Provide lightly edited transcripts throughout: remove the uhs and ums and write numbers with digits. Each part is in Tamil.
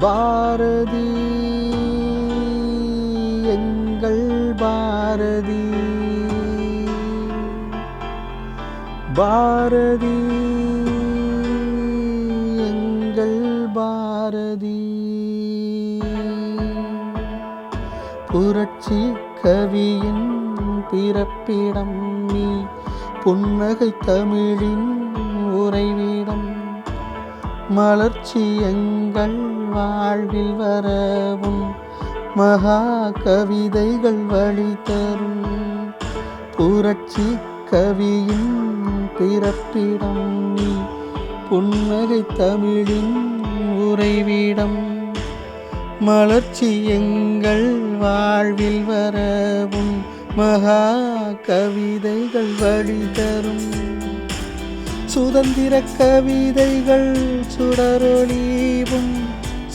பாரதி எங்கள் பாரதி, பாரதி எங்கள் பாரதி. புரட்சி கவியின் பிறப்பிடம் நீ, புன்னகை தமிழின் உறைவிடம். மலர்ச்சி எங்கள் வாழ்வில் வரவும் மகா கவிதைகள் வழி தரும். புரட்சி கவியின் பிறப்பிடம் நீ, புன்னகை தமிழின் உறைவிடம். மலர்ச்சி எங்கள் வாழ்வில் வரவும் மகா கவிதைகள் வழி தரும். சுதந்திர கவிதைகள் சுடரொளிவும்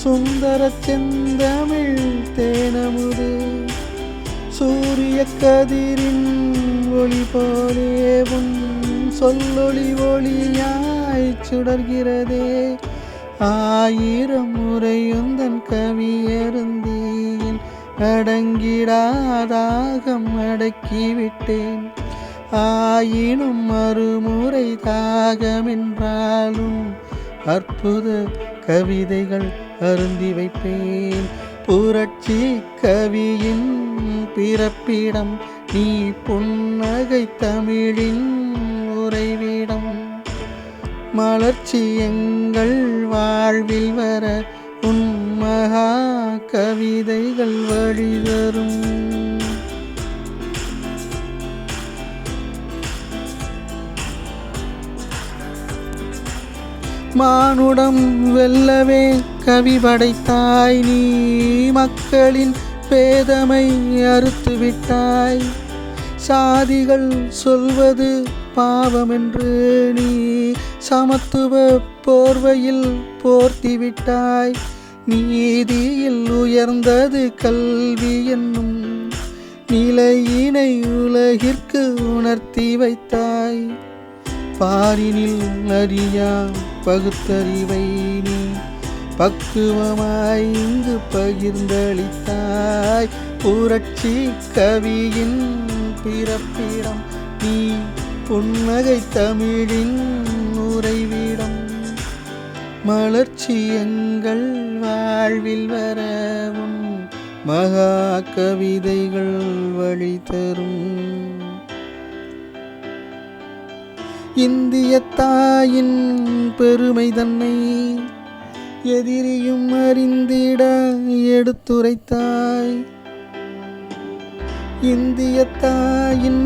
சுந்தர செந்தமிழ் தேனமுது. சூரிய கதிரின் ஒளி போலேவும் சொல்லொளி ஒளியாய் சுடர்கிறதே. ஆயிரம் முறையுந்தன் கவியருந்தேன், அடங்கிடாதாகம் அடக்கிவிட்டேன். ஆயினும் மறுமுறை தாகமென்றாலும் அற்புத கவிதைகள் அருந்தி வைப்பேன். புரட்சி கவியின் பிறப்பிடம் நீ, புன்னகை தமிழின் உறைவிடம். மலர்ச்சி எங்கள் வாழ்வில் வர உன் மகா கவிதைகள் வழி தரும். மானுடம் வெல்லவே கவி படைத்தாய் நீ, மக்களின் பேதமை அறுத்துவிட்டாய். சாதிகள் சொல்வது பாவமென்று நீ சமத்துவ போர்வையில் போர்த்திவிட்டாய். நீதியில் உயர்ந்தது கல்வி என்னும் நிலையினை உலகிற்கு உணர்த்தி வைத்தாய். பாரினில் அறியா பகுத்தறிவை நீ பக்குவமாய் இங்கு பகிர்ந்தளித்தாய். புரட்சி கவியின் பிறப்பிடம் நீ, புன்னகை தமிழின் உறைவிடம். மலர்ச்சி எங்கள் வாழ்வில் வரவும் மகா கவிதைகள் வழி தரும். இந்திய தாயின் பெருமை தன்னை எதிரியும் அறிந்திட எடுத்துரைத்தாய். இந்திய தாயின்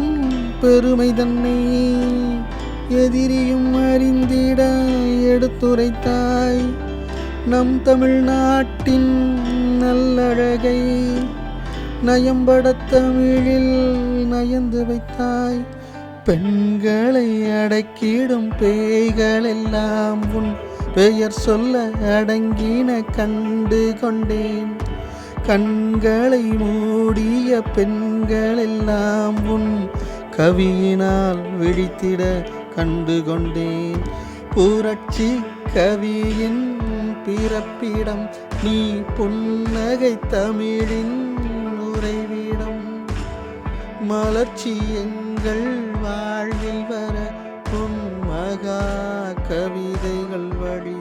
பெருமை தன்னை எதிரியும் அறிந்திட எடுத்துரைத்தாய். நம் தமிழ்நாட்டின் நல்லழகை நயம்பட தமிழில் நயந்து வைத்தாய். பெண்களை அடக்கிடும் பேய்களெல்லாம் உன் பெயர் சொல்ல அடங்கின கண்டு கொண்டேன். கண்களை மூடிய பெண்களெல்லாம் உன் கவியினால் விழித்திட கண்டு கொண்டேன். புரட்சி கவியின் பிறப்பிடம் நீ, புன்னகை தமிழின் உறைவிடம். மலர்ச்சி எங்கள் வாழ்வில் வர உன் மகா கவிதைகள் வழி